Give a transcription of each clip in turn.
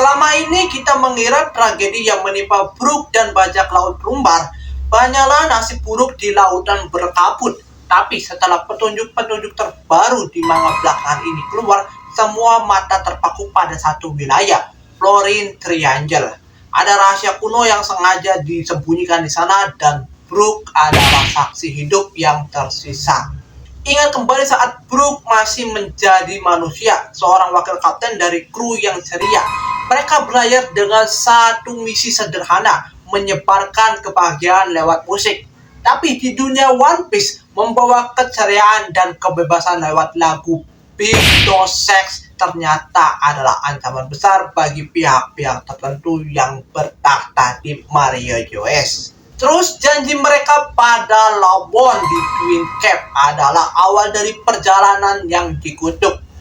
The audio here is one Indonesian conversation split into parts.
Selama ini kita mengira tragedi yang menimpa Brook dan bajak laut Rumbar banyaklah nasib buruk di lautan berkabut. Tapi setelah petunjuk-petunjuk terbaru di manga belakangan ini keluar, semua mata terpaku pada satu wilayah, Florine Triangle. Ada rahasia kuno yang sengaja disembunyikan di sana dan Brook adalah saksi hidup yang tersisa. Ingat kembali saat Brook masih menjadi manusia, seorang wakil kapten dari kru yang ceria. Mereka berlayar dengan satu misi sederhana, menyebarkan kebahagiaan lewat musik. Tapi di dunia One Piece, membawa keceriaan dan kebebasan lewat lagu Big No Sex ternyata adalah ancaman besar bagi pihak-pihak tertentu yang bertakhta di Mariojoes. Terus janji mereka pada Lobon di Twin Cape adalah awal dari perjalanan yang dikutuk.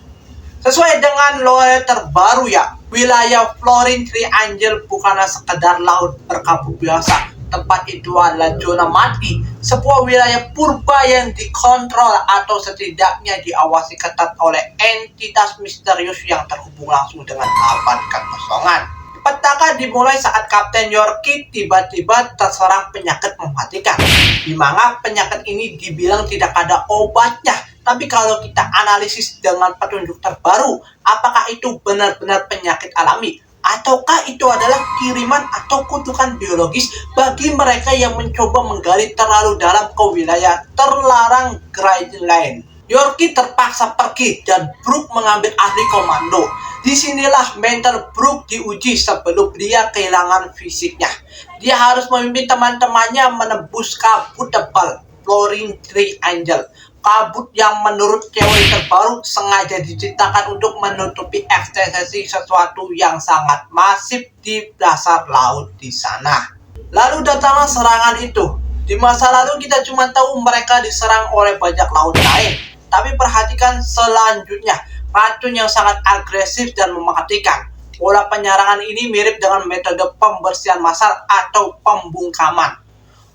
Sesuai dengan lore terbaru ya, wilayah Florine Triangle bukanlah sekedar laut berkabut biasa. Tempat itu adalah zona mati, sebuah wilayah purba yang dikontrol atau setidaknya diawasi ketat oleh entitas misterius yang terhubung langsung dengan abad kekosongan. Petaka dimulai saat Kapten Yorkie tiba-tiba terserang penyakit mematikan. Di manga penyakit ini dibilang tidak ada obatnya, tapi kalau kita analisis dengan petunjuk terbaru, apakah itu benar-benar penyakit alami? Ataukah itu adalah kiriman atau kutukan biologis bagi mereka yang mencoba menggali terlalu dalam ke wilayah terlarang Great Line? Yorkie terpaksa pergi dan Brook mengambil ahli komando. Disinilah mental Brook diuji sebelum dia kehilangan fisiknya. Dia harus memimpin teman-temannya menembus kabut tebal Florine Triangle. Kabut yang menurut teori terbaru sengaja diciptakan untuk menutupi eksistensi sesuatu yang sangat masif di dasar laut di sana. Lalu datanglah serangan itu. Di masa lalu kita cuma tahu mereka diserang oleh bajak laut lain. Tapi perhatikan selanjutnya, racun yang sangat agresif dan mematikan. Pola penyerangan ini mirip dengan metode pembersihan massal atau pembungkaman.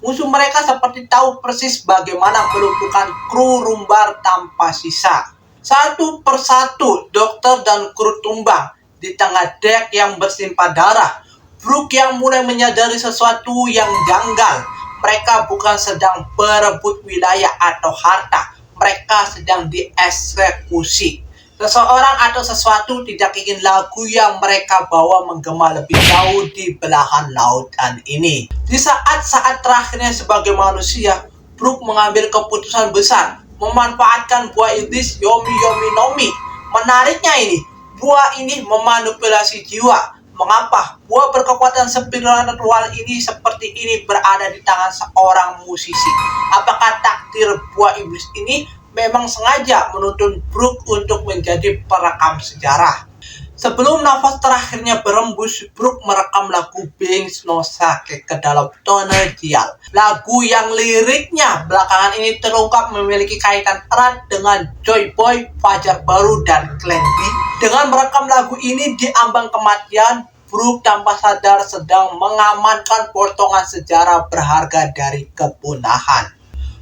Musuh mereka seperti tahu persis bagaimana melumpuhkan kru Rumbar tanpa sisa. Satu persatu, dokter dan kru tumbang di tengah dek yang bersimpah darah. Brook yang mulai menyadari sesuatu yang janggal. Mereka bukan sedang berebut wilayah atau harta. Mereka sedang dieksekusi. Seseorang atau sesuatu tidak ingin lagu yang mereka bawa menggema lebih jauh di belahan lautan ini. Di saat-saat terakhirnya sebagai manusia, Brook mengambil keputusan besar, memanfaatkan buah iblis Yomi Yomi Nomi. Menariknya ini, buah ini memanipulasi jiwa. Mengapa buah berkekuatan spiritual ini seperti ini berada di tangan seorang musisi? Apakah takdir buah iblis ini memang sengaja menuntun Brook untuk menjadi perekam sejarah? Sebelum nafas terakhirnya berembus, Brook merekam lagu Beings no Sake ke dalam tone dial. Lagu yang liriknya belakangan ini terungkap memiliki kaitan erat dengan Joy Boy, Fajar Baru, dan Clan B. Dengan merekam lagu ini di ambang kematian, Brook tanpa sadar sedang mengamankan potongan sejarah berharga dari kepunahan.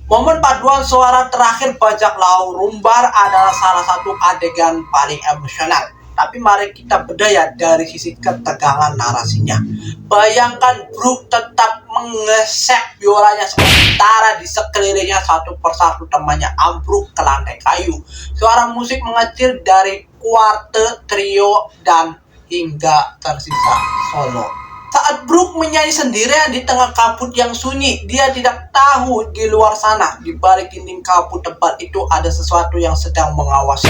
Momen paduan suara terakhir bajak laut Rumbar adalah salah satu adegan paling emosional. Tapi mari kita berdaya dari sisi ketegangan narasinya. Bayangkan Brook tetap mengesek biolanya sementara di sekelilingnya satu persatu temannya ambruk ke lantai kayu. Suara musik mengecil dari kuarte, trio, dan hingga tersisa solo. Saat Brook menyanyi sendirian di tengah kabut yang sunyi, dia tidak tahu di luar sana, di balik dinding kabut tebal itu ada sesuatu yang sedang mengawasi.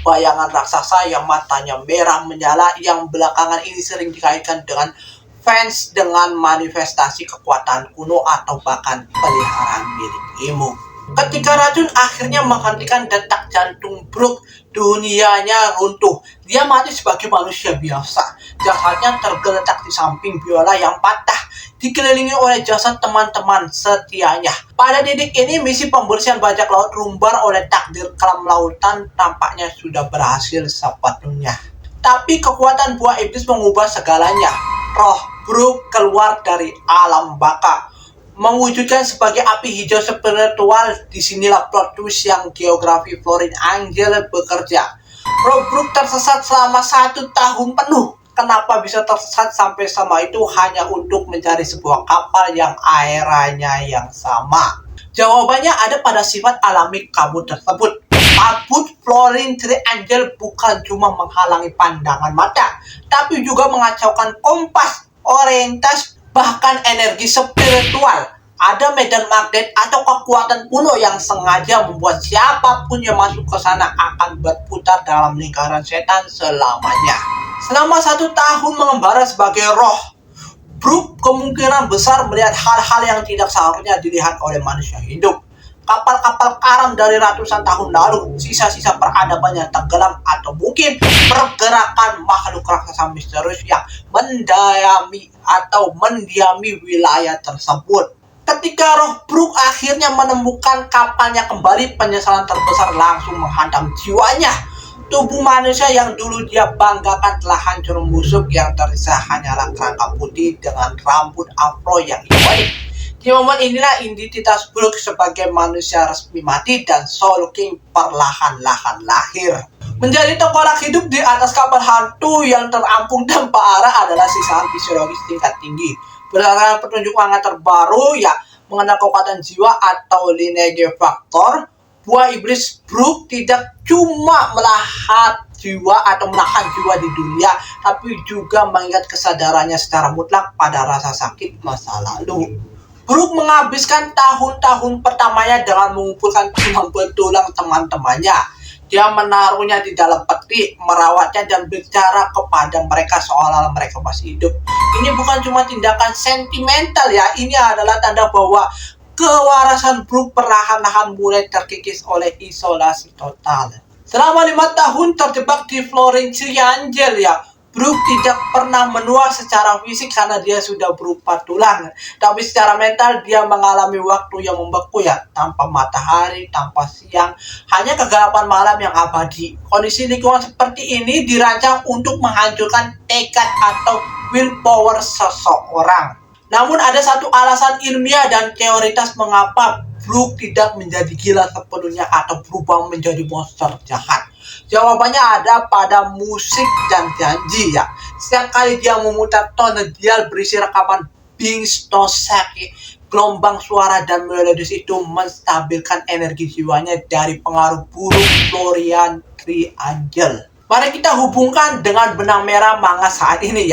Bayangan raksasa yang matanya merah menyala yang belakangan ini sering dikaitkan dengan fans dengan manifestasi kekuatan kuno atau bahkan peliharaan milik Emu. Ketika racun akhirnya menghentikan detak jantung Brook, dunianya runtuh. Dia mati sebagai manusia biasa. Jasadnya tergeletak di samping biola yang patah, dikelilingi oleh jasad teman-teman setianya. Pada titik ini, misi pembersihan bajak laut Rumbar oleh takdir kelam lautan tampaknya sudah berhasil sepenuhnya. Tapi kekuatan buah iblis mengubah segalanya. Roh Brook keluar dari alam baka, mewujudkan sebagai api hijau spiritual. Disinilah plot twist yang geografi Florine Triangle bekerja. Roh Brook tersesat selama 1 tahun penuh. kenapa bisa tersesat sampai sama itu hanya untuk mencari sebuah kapal yang airanya yang sama? Jawabannya ada pada sifat alami kabut tersebut. Kabut Fluorine Triangle bukan cuma menghalangi pandangan mata, tapi juga mengacaukan kompas, orientasi, bahkan energi spiritual. Ada medan magnet atau kekuatan kuno yang sengaja membuat siapapun yang masuk ke sana akan berputar dalam lingkaran setan selamanya. Selama 1 tahun mengembara sebagai roh, Brooke kemungkinan besar melihat hal-hal yang tidak seharusnya dilihat oleh manusia hidup. Kapal-kapal karam dari ratusan tahun lalu, sisa-sisa peradaban yang tenggelam, atau mungkin pergerakan makhluk raksasa misterius yang mendiami wilayah tersebut. Ketika roh Brooke akhirnya menemukan kapalnya kembali, penyesalan terbesar langsung menghantam jiwanya. Tubuh manusia yang dulu dia banggakan telah hancur busuk, yang tersisa hanyalah kerangka putih dengan rambut afro yang ikonik. Di momen inilah identitas Brooke sebagai manusia resmi mati dan Soul King perlahan-lahan lahir. Menjadi tengkorak hidup di atas kapal hantu yang terampung tanpa arah adalah sisaan fisiologis tingkat tinggi. Berdasarkan petunjuk manga terbaru mengenal kekuatan jiwa atau lineage factor, buah iblis Brooke tidak cuma menahan jiwa di dunia, tapi juga mengingat kesadarannya secara mutlak pada rasa sakit masa lalu. Brooke menghabiskan tahun-tahun pertamanya dengan mengumpulkan tulang betulang teman-temannya. Dia menaruhnya di dalam peti, merawatnya, dan bicara kepada mereka seolah-olah mereka masih hidup. Ini bukan cuma tindakan sentimental ini adalah tanda bahwa kewarasan Brooke perlahan-lahan mulai terkikis oleh isolasi total. Selama 5 tahun terjebak di Fluorine Triangle Brooke tidak pernah menua secara fisik karena dia sudah berupa tulang. Tapi secara mental dia mengalami waktu yang membeku tanpa matahari, tanpa siang, hanya kegelapan malam yang abadi. Kondisi lingkungan seperti ini dirancang untuk menghancurkan tekad atau willpower seseorang. Namun ada satu alasan ilmiah dan teoritis mengapa Brooke tidak menjadi gila sepenuhnya atau berubah menjadi monster jahat. Jawabannya ada pada musik dan janji Setiap kali dia memutar tonedial berisi rekaman Bings no Saki, gelombang suara dan melodius itu menstabilkan energi jiwanya dari pengaruh buruk Fluorine Triangle. Mari kita hubungkan dengan benang merah manga saat ini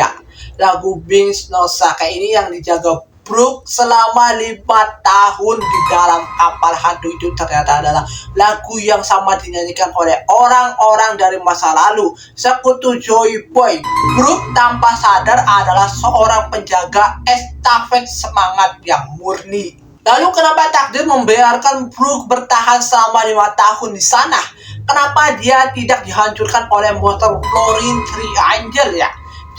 Lagu Bings no Saki ini yang dijaga Brooke selama 5 tahun di dalam kapal hantu itu ternyata adalah lagu yang sama dinyanyikan oleh orang-orang dari masa lalu, sekutu Joy Boy. Brooke tanpa sadar adalah seorang penjaga estafet semangat yang murni. Lalu kenapa takdir membiarkan Brooke bertahan selama 5 tahun di sana? Kenapa dia tidak dihancurkan oleh monster Fluorine Triangle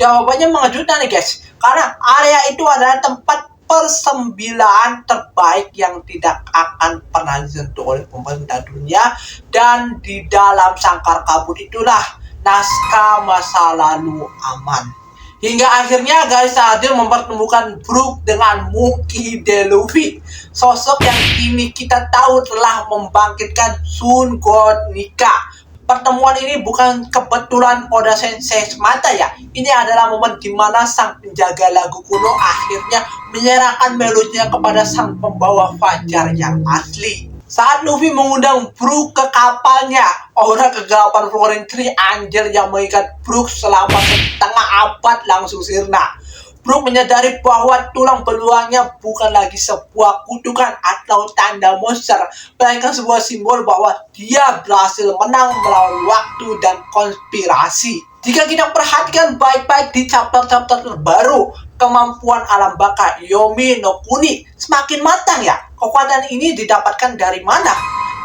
Jawabannya mengejutkan guys, karena area itu adalah tempat persembilan terbaik yang tidak akan pernah disentuh oleh pemerintah dunia, dan di dalam sangkar kabut itulah naskah masa lalu aman. Hingga akhirnya garis takdir mempertemukan Brooke dengan Monkey D. Luffy, sosok yang kini kita tahu telah membangkitkan Sun God Nika. Pertemuan ini bukan kebetulan Oda Sensei semata Ini adalah momen di mana sang penjaga lagu kuno akhirnya menyerahkan melodinya kepada sang pembawa fajar yang asli. Saat Luffy mengundang Brooke ke kapalnya, aura kegelapan Fluorine Triangle yang mengikat Brooke selama setengah abad langsung sirna. Brooke menyadari bahwa tulang belulangnya bukan lagi sebuah kutukan atau tanda monster, melainkan sebuah simbol bahwa dia berhasil menang melawan waktu dan konspirasi. Jika kita perhatikan baik-baik di chapter-chapter terbaru, kemampuan alam baka Yomi no Kuni semakin matang Kekuatan ini didapatkan dari mana?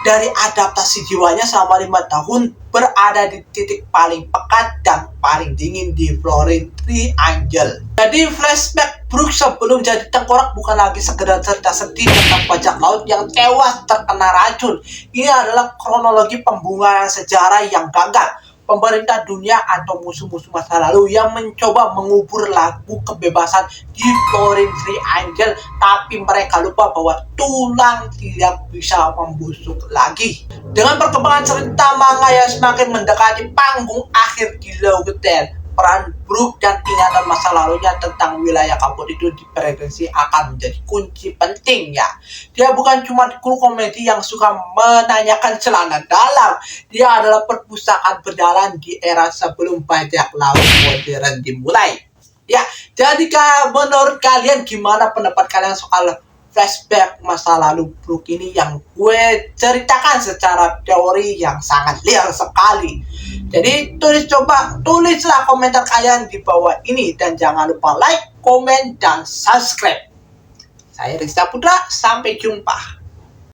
Dari adaptasi jiwanya selama 5 tahun berada di titik paling pekat dan paling dingin di Fluorine Triangle. Jadi flashback Brooke sebelum jadi tengkorak bukan lagi sekedar cerita sedih tentang bajak laut yang tewas terkena racun. Ini adalah kronologi pembungaan sejarah yang gagal. Pemerintah dunia atau musuh-musuh masa lalu yang mencoba mengubur lagu kebebasan di Fluorine Triangle, tapi mereka lupa bahwa tulang tidak bisa membusuk lagi. Dengan perkembangan cerita manga yang semakin mendekati panggung akhir di Logoten, peran Brook dan ingatan masa lalunya tentang wilayah kabut itu diprediksi akan menjadi kunci penting ya. Dia bukan cuma kru komedi yang suka menanyakan celana dalam, dia adalah perpustakaan berjalan di era sebelum bajak laut modern dimulai. Ya, jadi menurut kalian gimana pendapat kalian soal flashback masa lalu Brook ini yang gue ceritakan secara teori yang sangat liar sekali. Jadi tulislah komentar kalian di bawah ini dan jangan lupa like, komen, dan subscribe. Saya Rizka Putra, sampai jumpa.